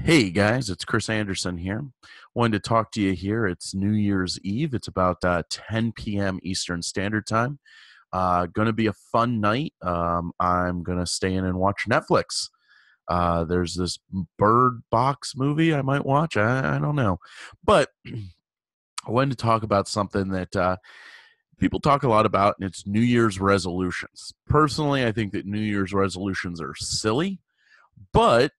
Hey guys, it's Chris Anderson here. Wanted to talk to you here. It's New Year's Eve. It's about 10 p.m. Eastern Standard Time. Going to be a fun night. I'm going to stay in and watch Netflix. There's this Bird Box movie I might watch. I don't know. But I wanted to talk about something that people talk a lot about, and it's New Year's resolutions. Personally, I think that New Year's resolutions are silly, but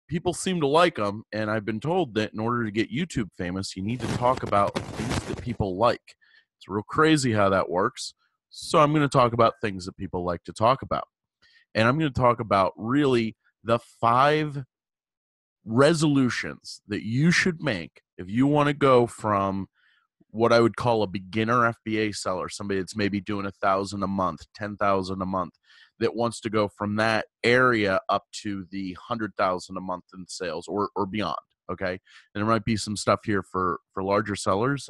people seem to like them, and I've been told that in order to get YouTube famous, you need to talk about things that people like. It's real crazy how that works. So I'm going to talk about things that people like to talk about. And I'm going to talk about really the 5 resolutions that you should make if you want to go from what I would call a beginner FBA seller, somebody that's maybe doing 1,000 a month, 10,000 a month, that wants to go from that area up to the 100,000 a month in sales or beyond. Okay, and there might be some stuff here for larger sellers.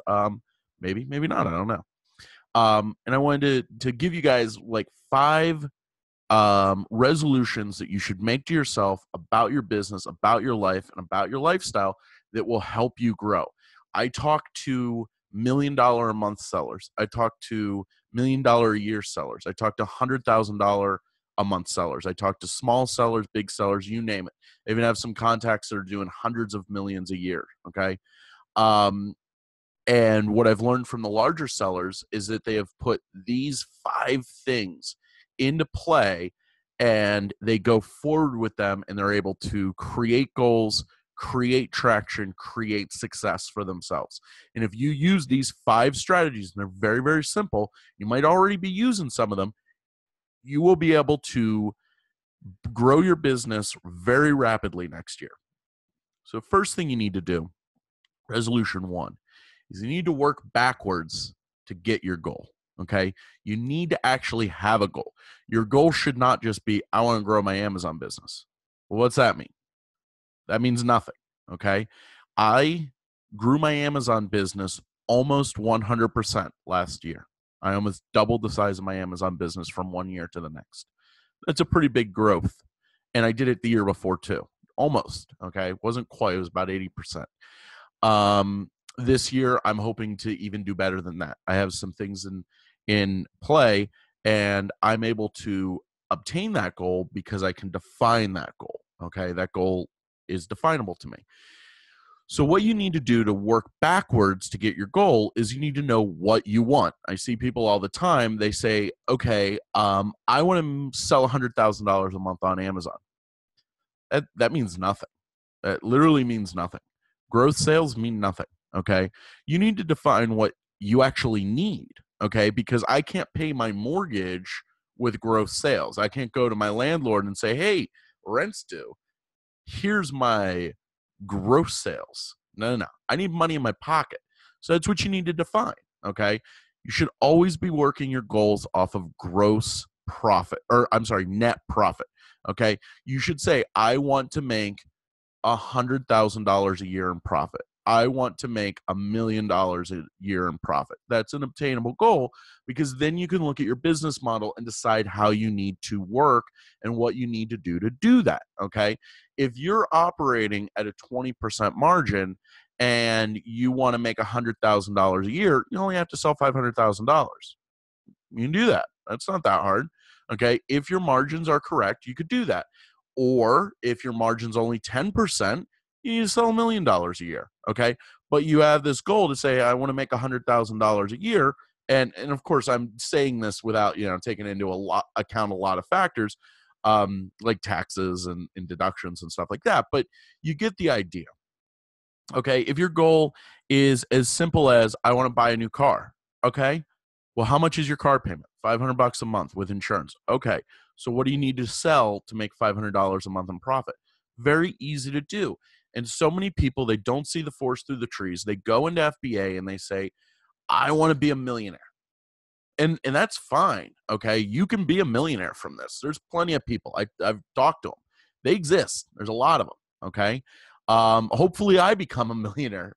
Maybe not. I don't know. And I wanted to give you guys like 5 resolutions that you should make to yourself about your business, about your life, and about your lifestyle that will help you grow. I talk to $1 million a month sellers. I talk to $1 million a year sellers. I talk to $100,000 a month sellers. I talk to small sellers, big sellers, you name it. I even have some contacts that are doing hundreds of millions a year. Okay. And what I've learned from the larger sellers is that they have put these 5 things into play, and they go forward with them, and they're able to create goals, create traction, create success for themselves. And if you use these 5 strategies, and they're very, very simple, you might already be using some of them, you will be able to grow your business very rapidly next year. So first thing you need to do, resolution 1, is you need to work backwards to get your goal. Okay. You need to actually have a goal. Your goal should not just be, I want to grow my Amazon business. Well, what's that mean? That means nothing. Okay. I grew my Amazon business almost 100% last year. I almost doubled the size of my Amazon business from one year to the next. That's a pretty big growth. And I did it the year before too. Almost. Okay. It wasn't quite, it was about 80%. This year, I'm hoping to even do better than that. I have some things in play, and I'm able to obtain that goal because I can define that goal. Okay, that goal is definable to me. So what you need to do to work backwards to get your goal is you need to know what you want. I see people all the time. They say, okay, I want to sell $100,000 a month on Amazon. That means nothing. That literally means nothing. Growth sales mean nothing. Okay. You need to define what you actually need. Okay. Because I can't pay my mortgage with growth sales. I can't go to my landlord and say, hey, rent's due. Here's my gross sales. No. I need money in my pocket. So that's what you need to define. Okay. You should always be working your goals off of gross profit, or I'm sorry, net profit. Okay. You should say, I want to make $100,000 a year in profit. I want to make $1 million a year in profit. That's an obtainable goal, because then you can look at your business model and decide how you need to work and what you need to do that. Okay. If you're operating at a 20% margin and you want to make $100,000 a year, you only have to sell $500,000. You can do that. That's not that hard. Okay. If your margins are correct, you could do that. Or if your margin's only 10%, you need to sell $1 million a year. Okay. But you have this goal to say, I want to make $100,000 a year. And of course, I'm saying this without, taking into account a lot of factors, like taxes and deductions and stuff like that. But you get the idea. Okay. If your goal is as simple as, I want to buy a new car. Okay. Well, how much is your car payment? $500 a month with insurance. Okay. So what do you need to sell to make $500 a month in profit? Very easy to do. And so many people, they don't see the forest through the trees. They go into FBA and they say, I want to be a millionaire. And that's fine. Okay. You can be a millionaire from this. There's plenty of people. I've talked to them. They exist. There's a lot of them. Okay. Hopefully I become a millionaire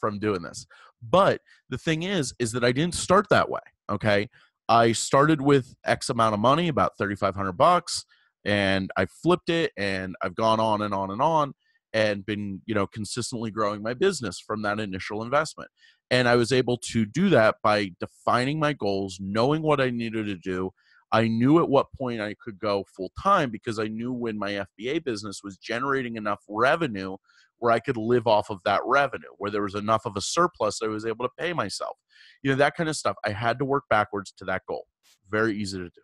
from doing this. But the thing is that I didn't start that way. Okay. I started with X amount of money, about $3,500, and I flipped it, and I've gone on and on and on. and been, consistently growing my business from that initial investment. And I was able to do that by defining my goals, knowing what I needed to do. I knew at what point I could go full time because I knew when my FBA business was generating enough revenue where I could live off of that revenue, where there was enough of a surplus I was able to pay myself. That kind of stuff. I had to work backwards to that goal. Very easy to do.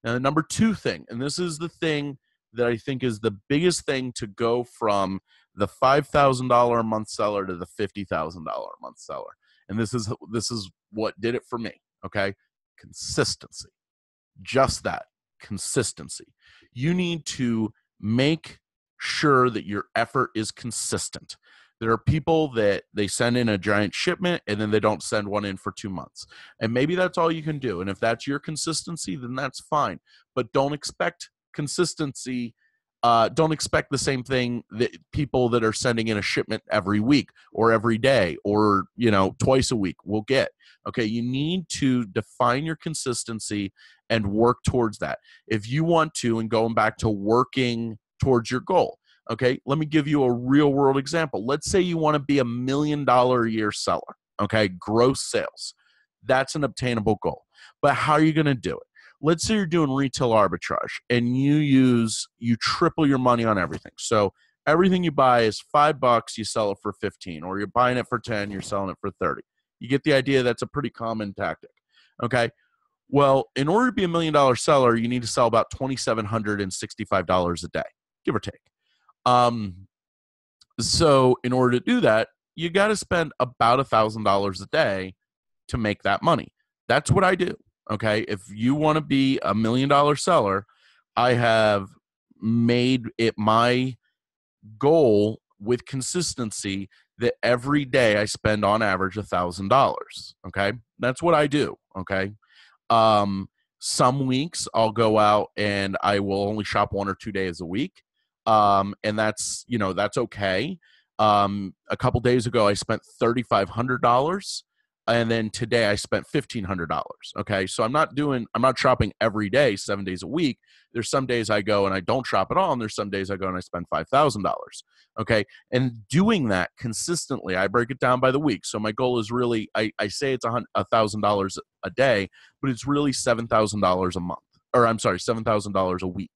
Now, the number two thing, and this is the thing that I think is the biggest thing to go from the $5,000 a month seller to the $50,000 a month seller. And this is what did it for me. Okay. Consistency. Just that, consistency. You need to make sure that your effort is consistent. There are people that they send in a giant shipment and then they don't send one in for 2 months. And maybe that's all you can do. And if that's your consistency, then that's fine. But don't expect consistency. Don't expect the same thing that people that are sending in a shipment every week or every day or, twice a week will get. Okay, you need to define your consistency and work towards that. If you want to, and going back to working towards your goal, okay, let me give you a real world example. Let's say you want to be $1 million a year seller, okay, gross sales. That's an obtainable goal. But how are you going to do it? Let's say you're doing retail arbitrage and you triple your money on everything. So everything you buy is $5, you sell it for 15, or you're buying it for 10, you're selling it for 30. You get the idea. That's a pretty common tactic. Okay. Well, in order to be $1 million seller, you need to sell about $2,765 a day, give or take. So in order to do that, you got to spend about $1,000 a day to make that money. That's what I do. Okay. If you want to be $1 million seller, I have made it my goal with consistency that every day I spend on average $1,000. Okay. That's what I do. Okay. Some weeks I'll go out and I will only shop 1 or 2 days a week. And that's okay. A couple days ago, I spent $3,500. And then today I spent $1,500. Okay. So I'm not shopping every day, 7 days a week. There's some days I go and I don't shop at all. And there's some days I go and I spend $5,000. Okay. And doing that consistently, I break it down by the week. So my goal is really, I say it's $1,000 a day, but it's really $7,000 a month, or I'm sorry, $7,000 a week.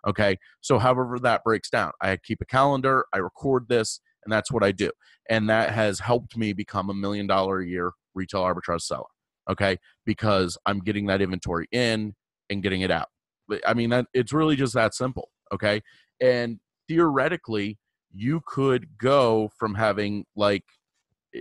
Okay. So however that breaks down, I keep a calendar, I record this, and that's what I do. And that has helped me become $1 million a year retail arbitrage seller. Okay. Because I'm getting that inventory in and getting it out. I mean, it's really just that simple. Okay. And theoretically, you could go from having if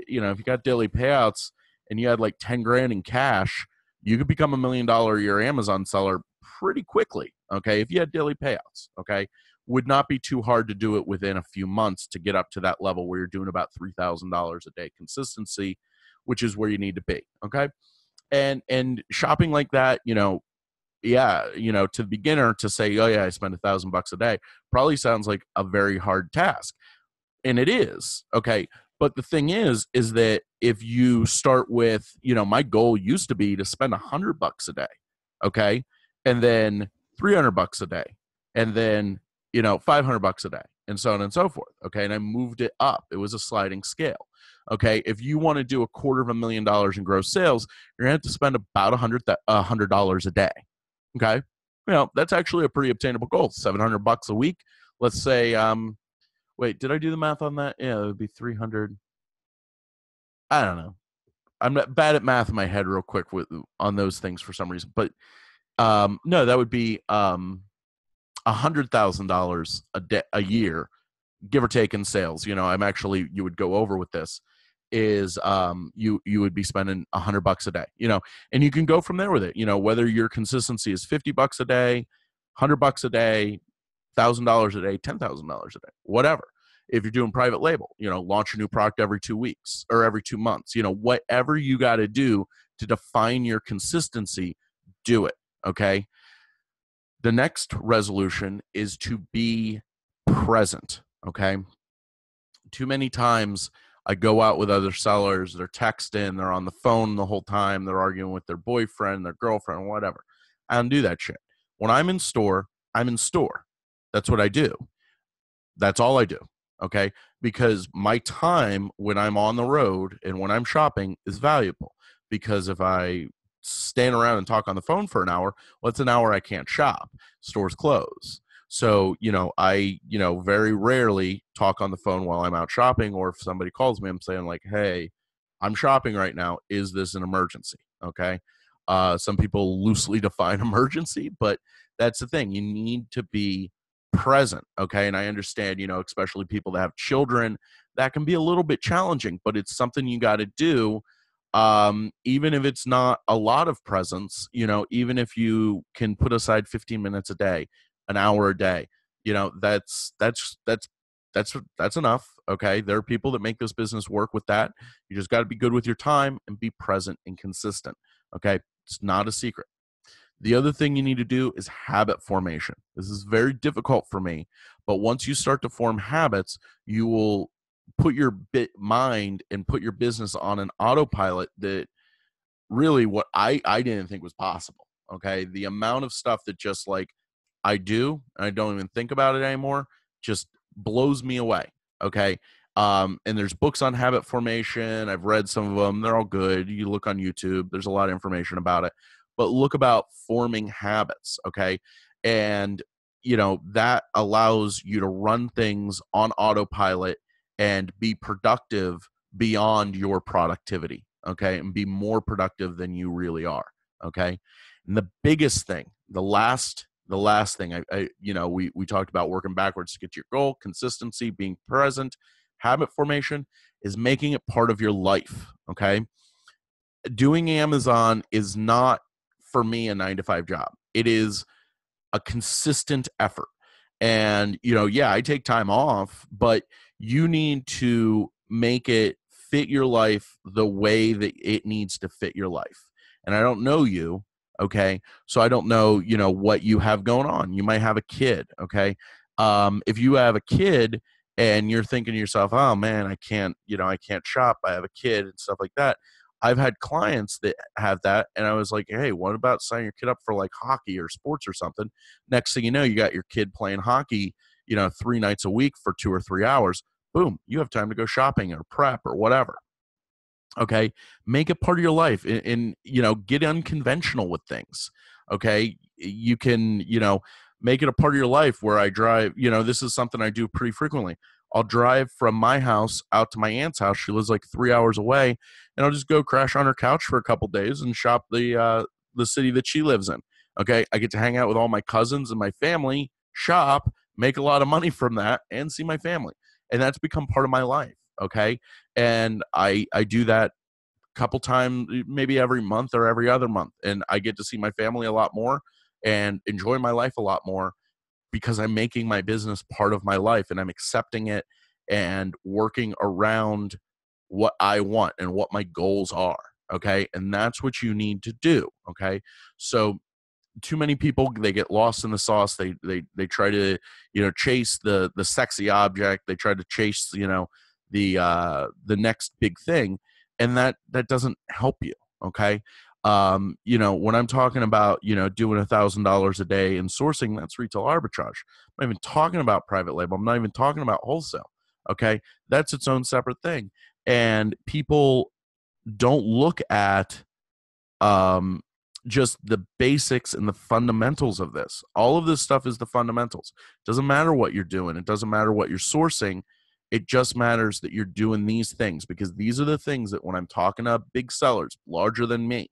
you got daily payouts and you had like 10 grand in cash, you could become $1 million a year Amazon seller pretty quickly. Okay. If you had daily payouts, okay, would not be too hard to do it within a few months to get up to that level where you're doing about $3,000 a day consistency, which is where you need to be. Okay. And shopping like that, to the beginner to say, oh yeah, I spend $1,000 a day probably sounds like a very hard task. And it is. Okay. But the thing is that if you start with, my goal used to be to spend $100 a day. Okay. And then $300 a day. And then, $500 a day, and so on and so forth. Okay. And I moved it up. It was a sliding scale. Okay. If you want to do $250,000 in gross sales, you're going to have to spend about $100 a day. Okay. That's actually a pretty obtainable goal. $700 a week. Let's say, wait, did I do the math on that? Yeah, it would be 300. I don't know. I'm not bad at math in my head real quick on those things for some reason. But no, that would be $100,000 a year, give or take, in sales. You would go over with this is you would be spending $100 a day, and you can go from there with it, whether your consistency is $50 a day, $100 a day, $1,000 a day, $10,000 a day, whatever. If you're doing private label, launch a new product every 2 weeks or every 2 months, whatever you got to do to define your consistency, do it. Okay. The next resolution is to be present. Okay. Too many times I go out with other sellers, they're texting, they're on the phone the whole time, they're arguing with their boyfriend, their girlfriend, whatever. I don't do that shit. When I'm in store, I'm in store. That's what I do. That's all I do. Okay. Because my time when I'm on the road and when I'm shopping is valuable. Because if I stand around and talk on the phone for an hour, well, it's an hour I can't shop. Stores close. So, I, very rarely talk on the phone while I'm out shopping, or if somebody calls me, I'm saying like, hey, I'm shopping right now. Is this an emergency? Okay. Some people loosely define emergency, but that's the thing. You need to be present. Okay. And I understand, especially people that have children, that can be a little bit challenging, but it's something you got to do. Even if it's not a lot of presence, even if you can put aside 15 minutes a day, an hour a day, that's enough. Okay. There are people that make this business work with that. You just got to be good with your time and be present and consistent. Okay. It's not a secret. The other thing you need to do is habit formation. This is very difficult for me, but once you start to form habits, you will put your mind and put your business on an autopilot that really what I didn't think was possible. Okay. The amount of stuff that just like I do, and I don't even think about it anymore, just blows me away. Okay. And there's books on habit formation. I've read some of them. They're all good. You look on YouTube, there's a lot of information about it. But look about forming habits. Okay. And, that allows you to run things on autopilot and be productive beyond your productivity. Okay. And be more productive than you really are. Okay. And the biggest thing, the last thing we talked about working backwards to get to your goal, consistency, being present, habit formation is making it part of your life. Okay. Doing Amazon is not for me a 9 to 5 job. It is a consistent effort. And, yeah, I take time off, but you need to make it fit your life the way that it needs to fit your life. And I don't know you, okay? So I don't know, what you have going on. You might have a kid, okay? If you have a kid and you're thinking to yourself, oh man, I can't shop. I have a kid and stuff like that. I've had clients that have that, and I was like, hey, what about signing your kid up for like hockey or sports or something? Next thing you know, you got your kid playing hockey, 3 nights a week for 2 or 3 hours. Boom, you have time to go shopping or prep or whatever. Okay. Make it part of your life and get unconventional with things. Okay. You can, make it a part of your life where I drive, this is something I do pretty frequently. I'll drive from my house out to my aunt's house. She lives like 3 hours away, and I'll just go crash on her couch for a couple days and shop the city that she lives in. Okay. I get to hang out with all my cousins and my family, shop, make a lot of money from that, and see my family. And that's become part of my life. Okay. And I do that a couple times, maybe every month or every other month, and I get to see my family a lot more and enjoy my life a lot more because I'm making my business part of my life and I'm accepting it and working around what I want and what my goals are. Okay. And that's what you need to do. Okay. So too many people, they get lost in the sauce. They try to, chase the sexy object. They try to chase, the next big thing, and that doesn't help you. Okay. When I'm talking about, doing $1,000 a day in sourcing, that's retail arbitrage. I'm not even talking about private label. I'm not even talking about wholesale. Okay. That's its own separate thing. And people don't look at, just the basics and the fundamentals of this. All of this stuff is the fundamentals. It doesn't matter what you're doing. It doesn't matter what you're sourcing. It just matters that you're doing these things, because these are the things that when I'm talking to big sellers, larger than me,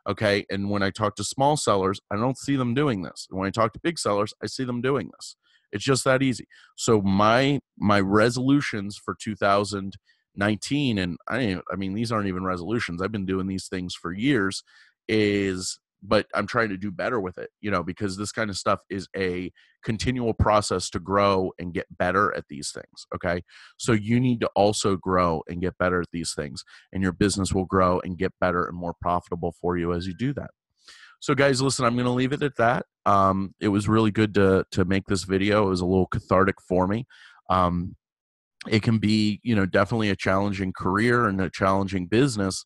okay, and when I talk to small sellers, I don't see them doing this. And when I talk to big sellers, I see them doing this. It's just that easy. So my resolutions for 2019, and I mean these aren't even resolutions. I've been doing these things for years, but I'm trying to do better with it, because this kind of stuff is a continual process to grow and get better at these things. Okay. So you need to also grow and get better at these things, and your business will grow and get better and more profitable for you as you do that. So guys, listen, I'm going to leave it at that. It was really good to make this video. It was a little cathartic for me. It can be, definitely a challenging career and a challenging business.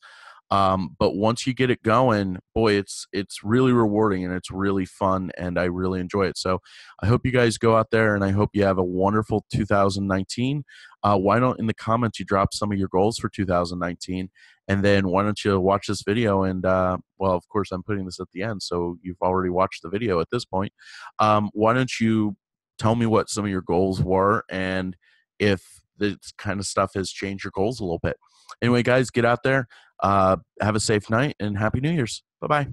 But once you get it going, boy, it's really rewarding and it's really fun, and I really enjoy it. So I hope you guys go out there, and I hope you have a wonderful 2019. Why don't in the comments you drop some of your goals for 2019, and then why don't you watch this video? And well, of course, I'm putting this at the end, so you've already watched the video at this point. Why don't you tell me what some of your goals were, and if this kind of stuff has changed your goals a little bit. Anyway, guys, get out there. Have a safe night and Happy New Year's. Bye bye.